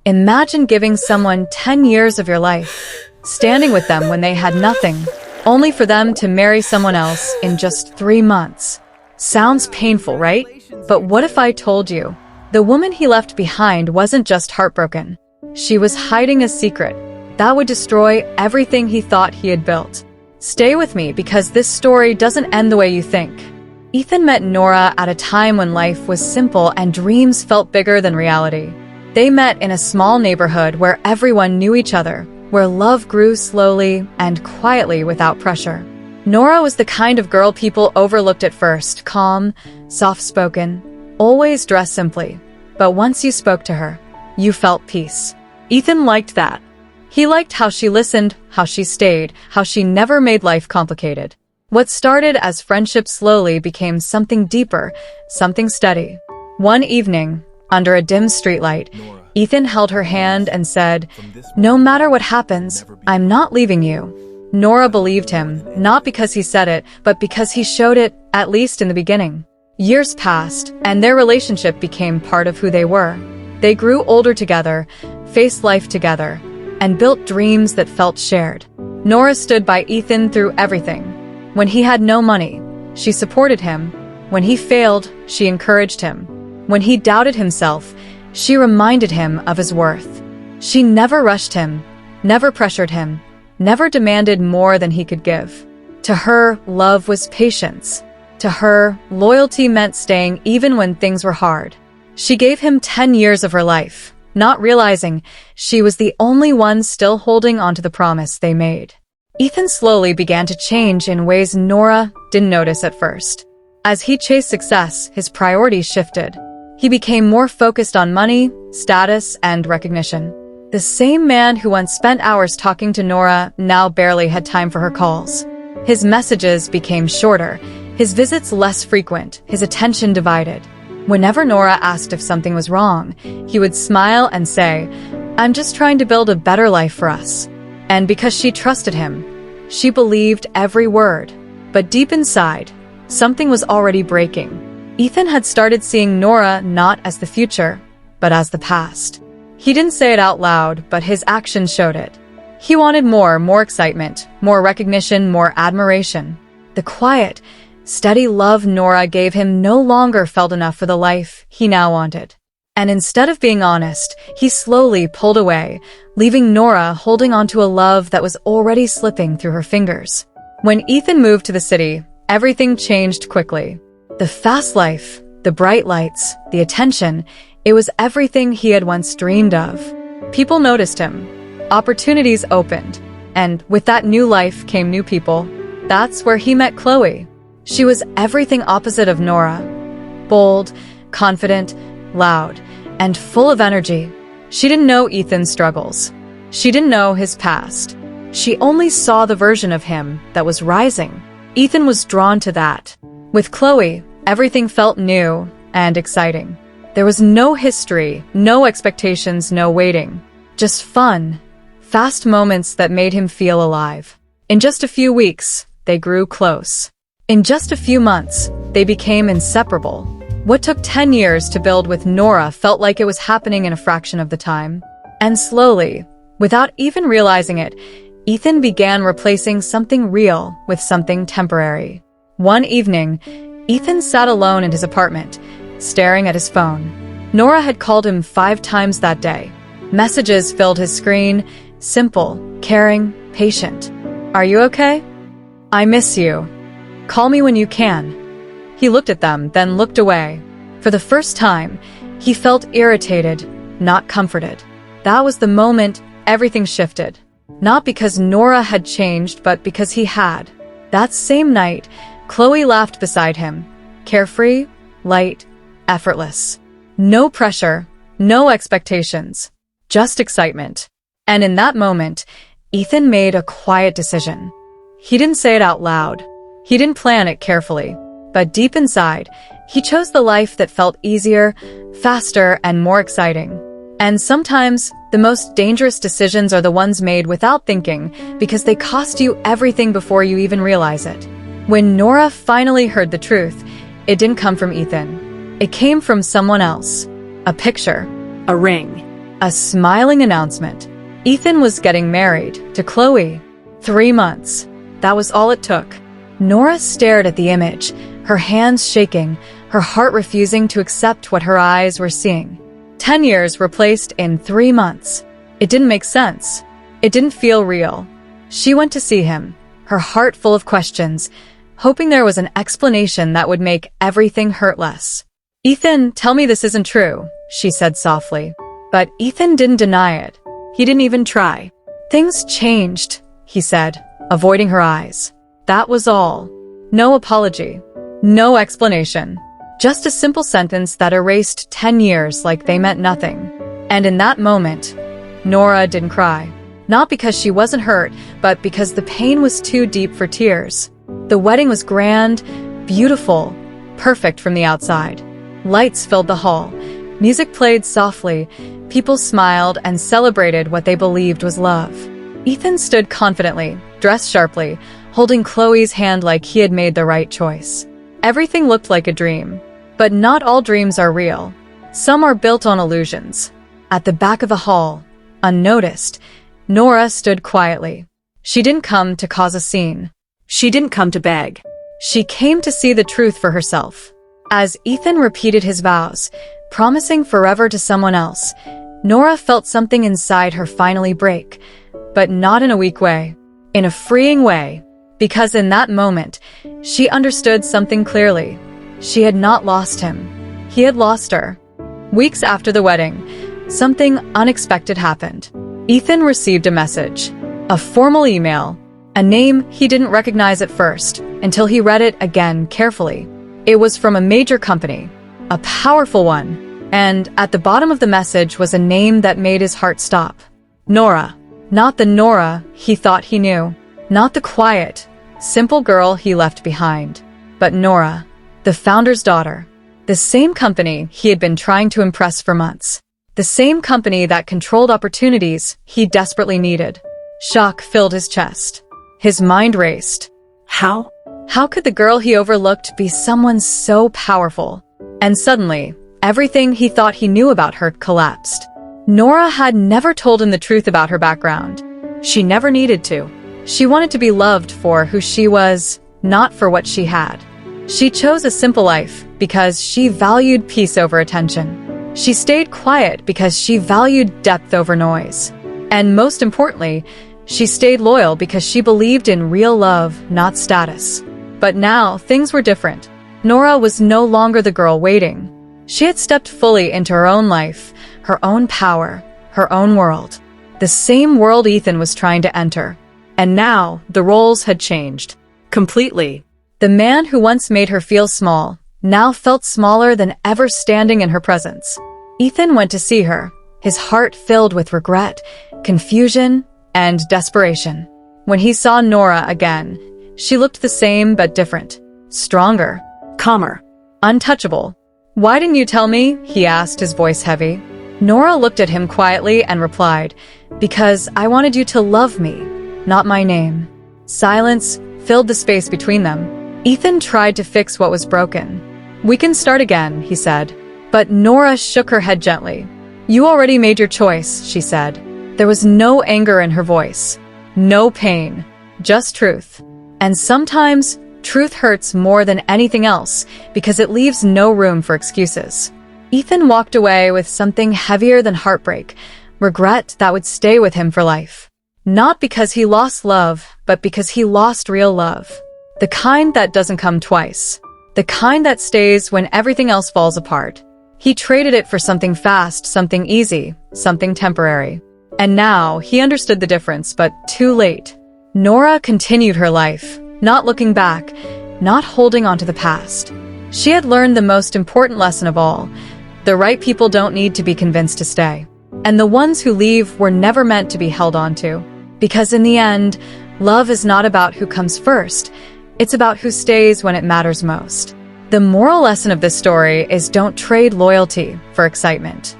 Imagine giving someone 10 years of your life, standing with them when they had nothing, only for them to marry someone else in just 3 months. Sounds painful, right? But what if I told you? The woman he left behind wasn't just heartbroken. She was hiding a secret that would destroy everything he thought he had built. Stay with me because this story doesn't end the way you think. Ethan met Nora at a time when life was simple and dreams felt bigger than reality. They met in a small neighborhood where everyone knew each other, where love grew slowly and quietly without pressure. Nora was the kind of girl people overlooked at first, calm, soft-spoken, always dressed simply. But once you spoke to her, you felt peace. Ethan liked that. He liked how she listened, how she stayed, how she never made life complicated. What started as friendship slowly became something deeper, something steady. One evening, under a dim streetlight, Ethan held her hand and said, "No matter what happens, I'm not leaving you." Nora believed him, not because he said it, but because he showed it, at least in the beginning. Years passed, and their relationship became part of who they were. They grew older together, faced life together, and built dreams that felt shared. Nora stood by Ethan through everything. When he had no money, she supported him. When he failed, she encouraged him. When he doubted himself, she reminded him of his worth. She never rushed him, never pressured him, never demanded more than he could give. To her, love was patience. To her, loyalty meant staying even when things were hard. She gave him 10 years of her life, not realizing she was the only one still holding onto the promise they made. Ethan slowly began to change in ways Nora didn't notice at first. As he chased success, his priorities shifted. He became more focused on money, status, and recognition. The same man who once spent hours talking to Nora now barely had time for her calls. His messages became shorter, his visits less frequent, his attention divided. Whenever Nora asked if something was wrong, he would smile and say, "I'm just trying to build a better life for us." And because she trusted him, she believed every word. But deep inside, something was already breaking. Ethan had started seeing Nora not as the future, but as the past. He didn't say it out loud, but his actions showed it. He wanted more excitement, more recognition, more admiration. The quiet, steady love Nora gave him no longer felt enough for the life he now wanted. And instead of being honest, he slowly pulled away, leaving Nora holding onto a love that was already slipping through her fingers. When Ethan moved to the city, everything changed quickly. The fast life, the bright lights, the attention, it was everything he had once dreamed of. People noticed him. Opportunities opened. And with that new life came new people. That's where he met Chloe. She was everything opposite of Nora. Bold, confident, loud, and full of energy. She didn't know Ethan's struggles. She didn't know his past. She only saw the version of him that was rising. Ethan was drawn to that. With Chloe, everything felt new and exciting. There was no history, no expectations, no waiting. Just fun, fast moments that made him feel alive. In just a few weeks, they grew close. In just a few months, they became inseparable. What took 10 years to build with Nora felt like it was happening in a fraction of the time. And slowly, without even realizing it, Ethan began replacing something real with something temporary. One evening, Ethan sat alone in his apartment, staring at his phone. Nora had called him 5 times that day. Messages filled his screen, simple, caring, patient. "Are you okay? I miss you. Call me when you can." He looked at them, then looked away. For the first time, he felt irritated, not comforted. That was the moment everything shifted. Not because Nora had changed, but because he had. That same night, Chloe laughed beside him. Carefree, light, effortless. No pressure, no expectations, just excitement. And in that moment, Ethan made a quiet decision. He didn't say it out loud. He didn't plan it carefully. But deep inside, he chose the life that felt easier, faster, and more exciting. And sometimes, the most dangerous decisions are the ones made without thinking, because they cost you everything before you even realize it. When Nora finally heard the truth, it didn't come from Ethan. It came from someone else. A picture, a ring, A smiling announcement. Ethan was getting married to Chloe. 3 months. That was all it took. Nora stared at the image, her hands shaking, her heart refusing to accept what her eyes were seeing. 10 years replaced in 3 months. It didn't make sense. It didn't feel real. She went to see him, her heart full of questions, hoping there was an explanation that would make everything hurt less. "Ethan, tell me this isn't true," she said softly. But Ethan didn't deny it. He didn't even try. "Things changed," he said, avoiding her eyes. That was all. No apology. No explanation. Just a simple sentence that erased 10 years like they meant nothing. And in that moment, Nora didn't cry. Not because she wasn't hurt, but because the pain was too deep for tears. The wedding was grand, beautiful, perfect from the outside. Lights filled the hall. Music played softly. People smiled and celebrated what they believed was love. Ethan stood confidently, dressed sharply, holding Chloe's hand like he had made the right choice. Everything looked like a dream. But not all dreams are real. Some are built on illusions. At the back of the hall, unnoticed, Nora stood quietly. She didn't come to cause a scene. She didn't come to beg. She came to see the truth for herself. As Ethan repeated his vows, promising forever to someone else, Nora felt something inside her finally break, but not in a weak way, in a freeing way, because in that moment, she understood something clearly. She had not lost him. He had lost her. Weeks after the wedding, something unexpected happened. Ethan received a message, a formal email, a name he didn't recognize at first, until he read it again carefully. It was from a major company, a powerful one, and at the bottom of the message was a name that made his heart stop. Nora. Not the Nora he thought he knew. Not the quiet, simple girl he left behind. But Nora, the founder's daughter. The same company he had been trying to impress for months. The same company that controlled opportunities he desperately needed. Shock filled his chest. His mind raced. How? How could the girl he overlooked be someone so powerful? And suddenly, everything he thought he knew about her collapsed. Nora had never told him the truth about her background. She never needed to. She wanted to be loved for who she was, not for what she had. She chose a simple life because she valued peace over attention. She stayed quiet because she valued depth over noise. And most importantly, she stayed loyal because she believed in real love, not status. But now, things were different. Nora was no longer the girl waiting. She had stepped fully into her own life, her own power, her own world. The same world Ethan was trying to enter. And now, the roles had changed. Completely. The man who once made her feel small, now felt smaller than ever standing in her presence. Ethan went to see her, his heart filled with regret, confusion, and desperation. When he saw Nora again, she looked the same but different. Stronger. Calmer. Untouchable. "Why didn't you tell me?" he asked, his voice heavy. Nora looked at him quietly and replied, "Because I wanted you to love me, not my name." Silence filled the space between them. Ethan tried to fix what was broken. "We can start again," he said. But Nora shook her head gently. "You already made your choice," she said. There was no anger in her voice. No pain. Just truth. And sometimes, truth hurts more than anything else because it leaves no room for excuses. Ethan walked away with something heavier than heartbreak, regret that would stay with him for life. Not because he lost love, but because he lost real love. The kind that doesn't come twice. The kind that stays when everything else falls apart. He traded it for something fast, something easy, something temporary. And now, he understood the difference, but too late. Nora continued her life, not looking back, not holding on to the past. She had learned the most important lesson of all. The right people don't need to be convinced to stay. And the ones who leave were never meant to be held on to. Because in the end, love is not about who comes first. It's about who stays when it matters most. The moral lesson of this story is don't trade loyalty for excitement.